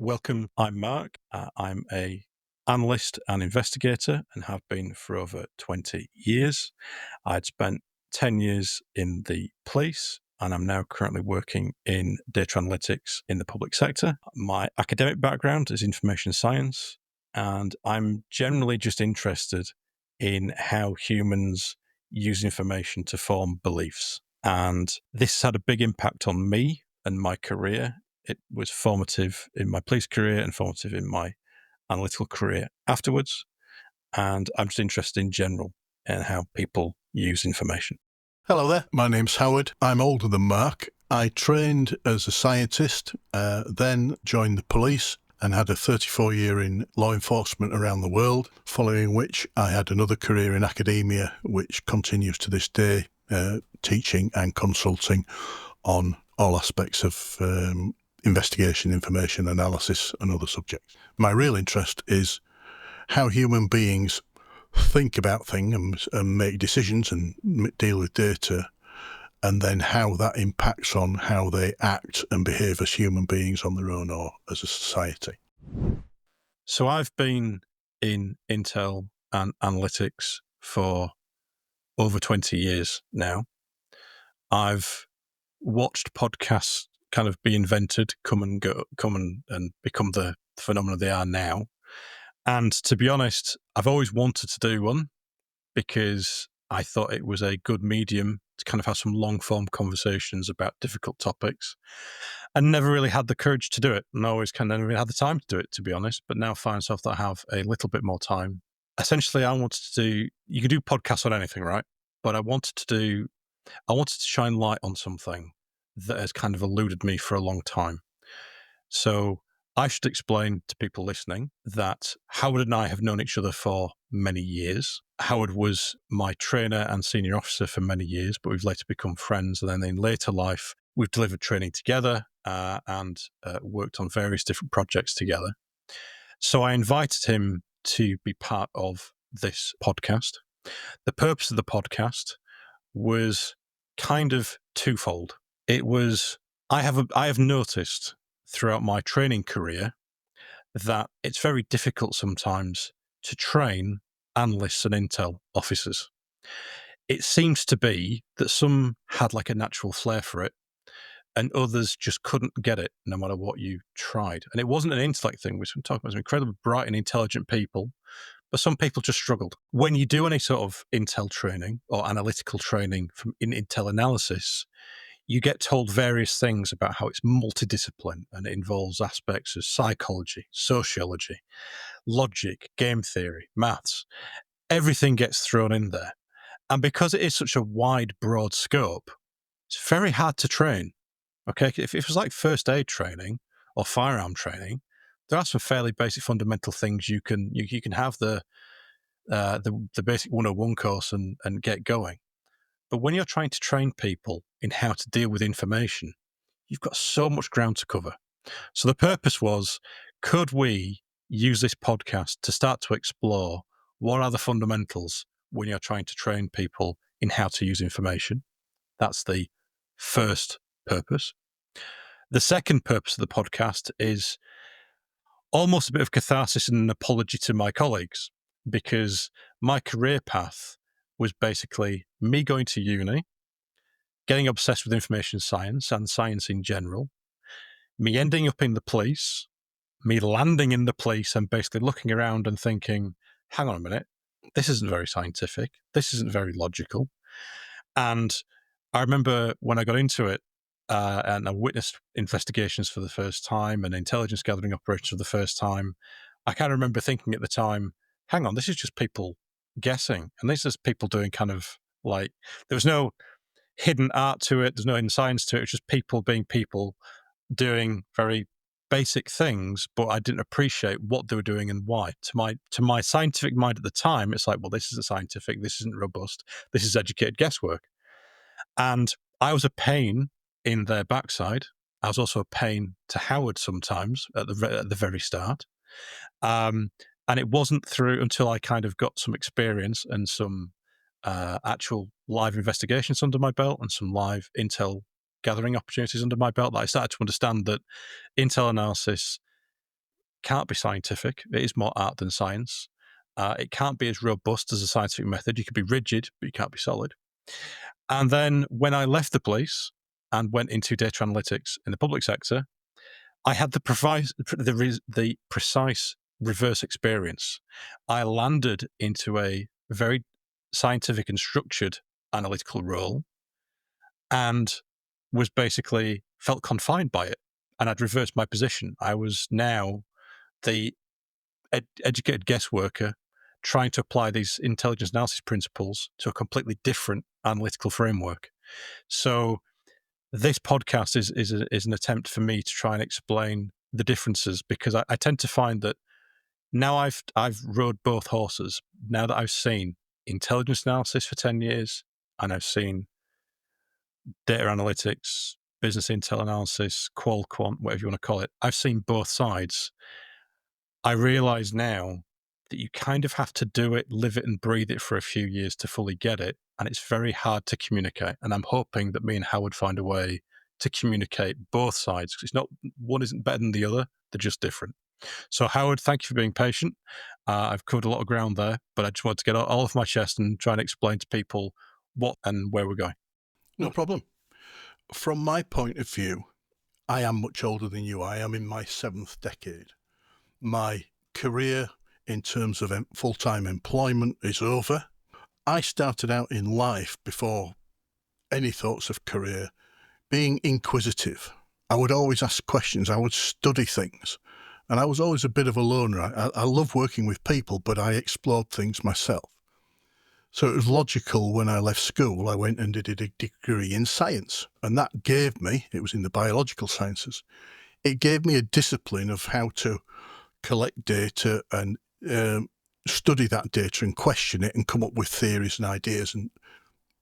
Welcome. I'm Mark. I'm a analyst and investigator and have been for over 20 years. I'd spent 10 years in the police and I'm now currently working in data analytics in the public sector. My academic background is information science, and I'm generally just interested in how humans use information to form beliefs. And this has had a big impact on me and my career. It was formative in my police career and formative in my analytical career afterwards. And I'm just interested in general in how people use information. Hello there, my name's Howard. I'm older than Mark. I trained as a scientist, then joined the police and had a 34-year in law enforcement around the world, following which I had another career in academia, which continues to this day, teaching and consulting on all aspects of investigation, information analysis and other subjects. My real interest is how human beings think about things and make decisions and deal with data, and then how that impacts on how they act and behave as human beings on their own or as a society. So I've been in Intel and analytics for over 20 years now. I've watched podcasts kind of be invented, come and become the phenomenon they are now. And to be honest, I've always wanted to do one because I thought it was a good medium to kind of have some long form conversations about difficult topics, and never really had the courage to do it, and always kind of never really had the time to do it, to be honest. But now find myself that I have a little bit more time. Essentially, I wanted to do, you can do podcasts on anything, right? But I wanted to shine light on something that has kind of eluded me for a long time. So I should explain to people listening that Howard and I have known each other for many years. Howard was my trainer and senior officer for many years, but we've later become friends. And then in later life, we've delivered training together and worked on various different projects together. So I invited him to be part of this podcast. The purpose of the podcast was kind of twofold. It was, I have noticed throughout my training career that it's very difficult sometimes to train analysts and intel officers. It seems to be that some had like a natural flair for it and others just couldn't get it no matter what you tried. And it wasn't an intellect thing. We're talking about some incredibly bright and intelligent people, but some people just struggled. When you do any sort of intel training or analytical training in intel analysis, you get told various things about how it's multidiscipline and it involves aspects of psychology, sociology, logic, game theory, maths. Everything gets thrown in there. And because it is such a wide, broad scope, it's very hard to train. Okay, if it was like first aid training or firearm training, there are some fairly basic fundamental things you can have the basic 101 course and get going. But when you're trying to train people in how to deal with information, you've got so much ground to cover. So the purpose was, could we use this podcast to start to explore what are the fundamentals when you're trying to train people in how to use information? That's the first purpose. The second purpose of the podcast is almost a bit of catharsis and an apology to my colleagues, because my career path was basically me going to uni, getting obsessed with information science and science in general, me ending up in the police, me landing in the police and basically looking around and thinking, hang on a minute, this isn't very scientific, this isn't very logical. And I remember when I got into it, and I witnessed investigations for the first time and intelligence gathering operations for the first time, I kind of remember thinking at the time, hang on, this is just people guessing. And this is people doing kind of like, there was no hidden art to it, there's no hidden science to it, it's just people being people doing very basic things, but I didn't appreciate what they were doing and why. To my scientific mind at the time, it's like, well, this isn't scientific, this isn't robust, this is educated guesswork. And I was a pain in their backside. I was also a pain to Howard sometimes at the very start. And it wasn't through until I kind of got some experience and some actual live investigations under my belt and some live intel gathering opportunities under my belt that I started to understand that intel analysis can't be scientific. It is more art than science. It can't be as robust as a scientific method. You could be rigid, but you can't be solid. And then when I left the police and went into data analytics in the public sector, I had the precise reverse experience. I landed into a very scientific and structured analytical role and was basically felt confined by it. And I'd reversed my position. I was now the educated guest worker trying to apply these intelligence analysis principles to a completely different analytical framework. So this podcast is an attempt for me to try and explain the differences, because I tend to find that now I've rode both horses. Now that I've seen intelligence analysis for 10 years and I've seen data analytics, business intel analysis, qual quant, whatever you want to call it, I've seen both sides. I realize now that you kind of have to do it, live it and breathe it for a few years to fully get it. And it's very hard to communicate. And I'm hoping that me and Howard find a way to communicate both sides, because it's not, one isn't better than the other. They're just different. So Howard, thank you for being patient. I've covered a lot of ground there, but I just wanted to get all off my chest and try and explain to people what and where we're going. No problem. From my point of view, I am much older than you. I am in my 7th decade. My career in terms of full-time employment is over. I started out in life, before any thoughts of career, being inquisitive. I would always ask questions. I would study things. And I was always a bit of a loner. I love working with people, but I explored things myself. So it was logical when I left school, I went and did a degree in science. And that gave me, it was in the biological sciences, it gave me a discipline of how to collect data and study that data and question it and come up with theories and ideas and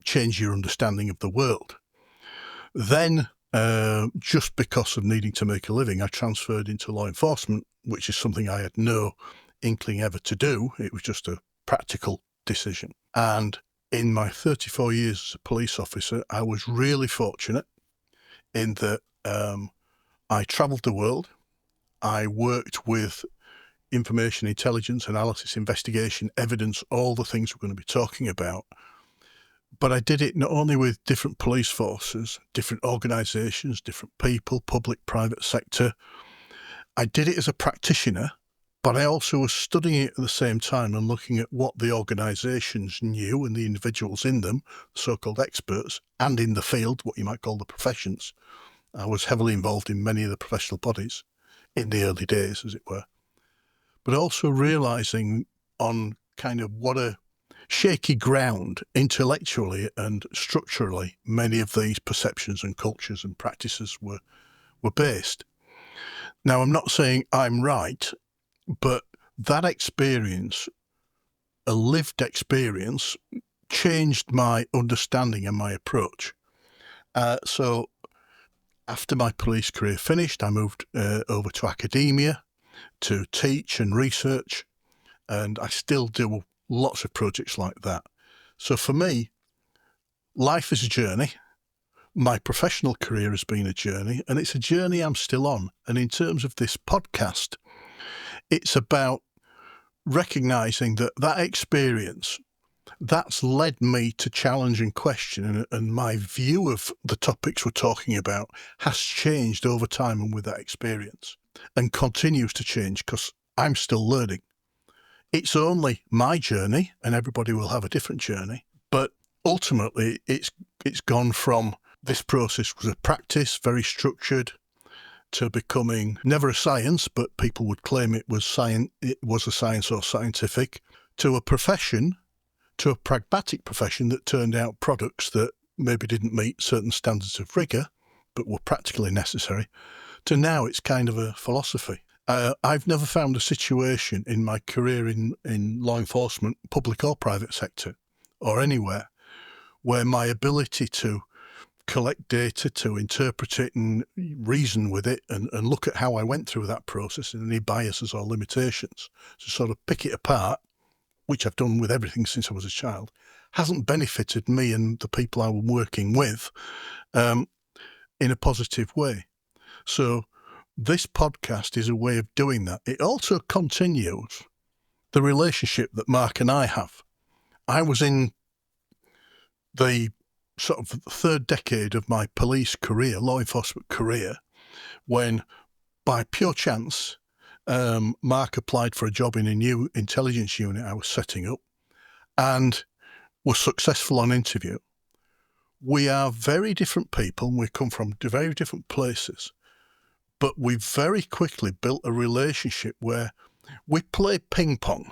change your understanding of the world. Then, just because of needing to make a living, I transferred into law enforcement, which is something I had no inkling ever to do. It was just a practical decision. And in my 34 years as a police officer, I was really fortunate in that I travelled the world. I worked with information, intelligence, analysis, investigation, evidence, all the things we're going to be talking about. But I did it not only with different police forces, different organisations, different people, public, private sector. I did it as a practitioner, but I also was studying it at the same time and looking at what the organisations knew and the individuals in them, so-called experts, and in the field, what you might call the professions. I was heavily involved in many of the professional bodies in the early days, as it were. But also realising on kind of what a shaky ground intellectually and structurally many of these perceptions and cultures and practices were based. Now, I'm not saying I'm right, but that experience, a lived experience, changed my understanding and my approach. So after my police career finished, I moved over to academia to teach and research, and I still do lots of projects like that. So for me, life is a journey. My professional career has been a journey, and it's a journey I'm still on. And in terms of this podcast, it's about recognising that that experience, that's led me to challenge and question, and my view of the topics we're talking about has changed over time and with that experience, and continues to change because I'm still learning. It's only my journey, and everybody will have a different journey, but ultimately it's gone from this process was a practice, very structured, to becoming never a science, but people would claim it was a science or scientific, to a profession, to a pragmatic profession that turned out products that maybe didn't meet certain standards of rigour, but were practically necessary, to now it's kind of a philosophy. I've never found a situation in my career in law enforcement, public or private sector, or anywhere, where my ability to collect data, to interpret it and reason with it and look at how I went through that process and any biases or limitations, to sort of pick it apart, which I've done with everything since I was a child, hasn't benefited me and the people I'm working with in a positive way. So This podcast is a way of doing that. It also continues the relationship that Mark and I have. I was in the sort of third decade of my police career, law enforcement career, when by pure chance, Mark applied for a job in a new intelligence unit I was setting up and was successful on interview. We are very different people. We come from very different places, but we very quickly built a relationship where we play ping pong.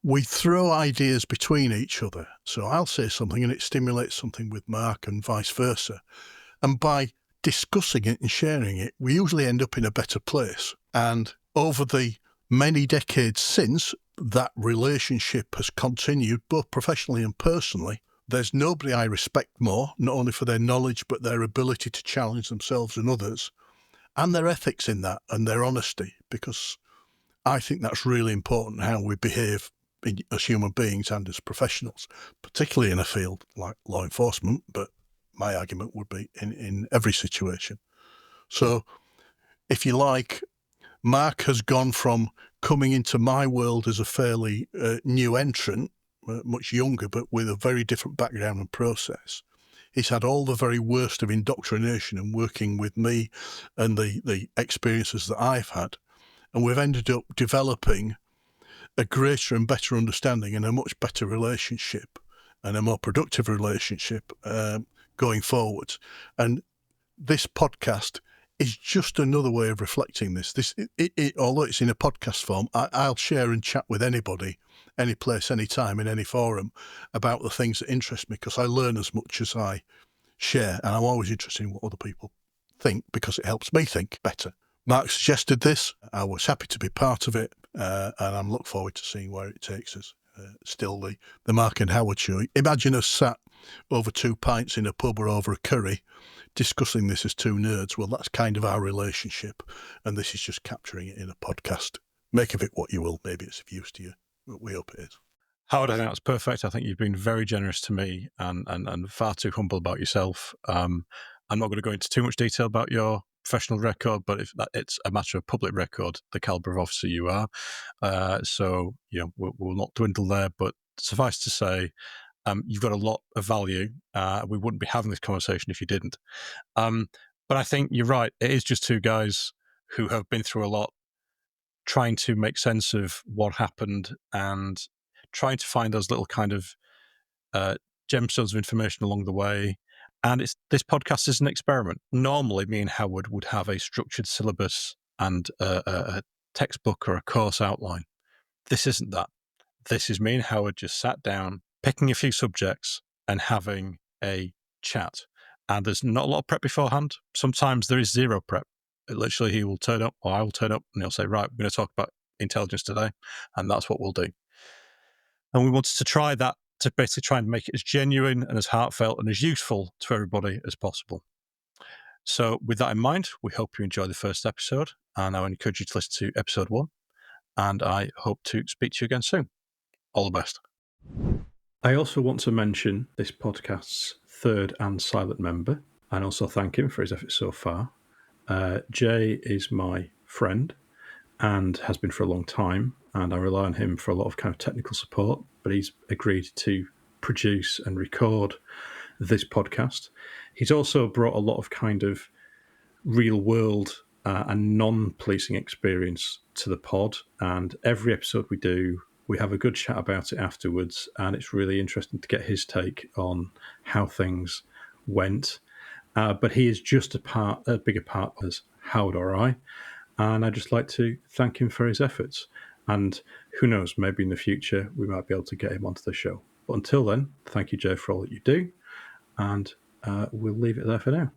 We throw ideas between each other. So I'll say something and it stimulates something with Mark and vice versa. And by discussing it and sharing it, we usually end up in a better place. And over the many decades since, that relationship has continued both professionally and personally. There's nobody I respect more, not only for their knowledge, but their ability to challenge themselves and others, and their ethics in that and their honesty, because I think that's really important, how we behave as human beings and as professionals, particularly in a field like law enforcement, but my argument would be in every situation. So, if you like, Mark has gone from coming into my world as a fairly new entrant, much younger, but with a very different background and process. He's had all the very worst of indoctrination and working with me and the experiences that I've had. And we've ended up developing a greater and better understanding and a much better relationship and a more productive relationship going forward. And this podcast is just another way of reflecting this. Although it's in a podcast form, I'll share and chat with anybody, any place, any time, in any forum about the things that interest me, because I learn as much as I share, and I'm always interested in what other people think because it helps me think better. Mark suggested this. I was happy to be part of it, and I'm looking forward to seeing where it takes us. Still the Mark and Howard show. Imagine us sat over 2 pints in a pub or over a curry discussing this as two nerds. Well, that's kind of our relationship, and this is just capturing it in a podcast. Make of it what you will. Maybe it's of use to you. We hope it is. Howard, I think that's perfect. I think you've been very generous to me and far too humble about yourself. I'm not going to go into too much detail about your professional record, but if it's a matter of public record, the caliber of officer you are. So, we'll not dwindle there, but suffice to say, you've got a lot of value. We wouldn't be having this conversation if you didn't. But I think you're right. It is just two guys who have been through a lot, trying to make sense of what happened and trying to find those little kind of gemstones of information along the way. And this podcast is an experiment. Normally, me and Howard would have a structured syllabus and a textbook or a course outline. This isn't that. This is me and Howard just sat down, picking a few subjects and having a chat. And there's not a lot of prep beforehand. Sometimes there is zero prep. Literally, he will turn up or I will turn up and he'll say, right, we're going to talk about intelligence today. And that's what we'll do. And we wanted to try that, to basically try and make it as genuine and as heartfelt and as useful to everybody as possible. So with that in mind, we hope you enjoy the first episode. And I encourage you to listen to episode 1. And I hope to speak to you again soon. All the best. I also want to mention this podcast's third and silent member, and also thank him for his efforts so far. Jay is my friend and has been for a long time, and I rely on him for a lot of kind of technical support, but he's agreed to produce and record this podcast. He's also brought a lot of kind of real world and non-policing experience to the pod, and every episode we do, we have a good chat about it afterwards, and it's really interesting to get his take on how things went. But he is just a bigger part as Howard or I, and I'd just like to thank him for his efforts. And who knows, maybe in the future we might be able to get him onto the show. But until then, thank you, Joe, for all that you do, and we'll leave it there for now.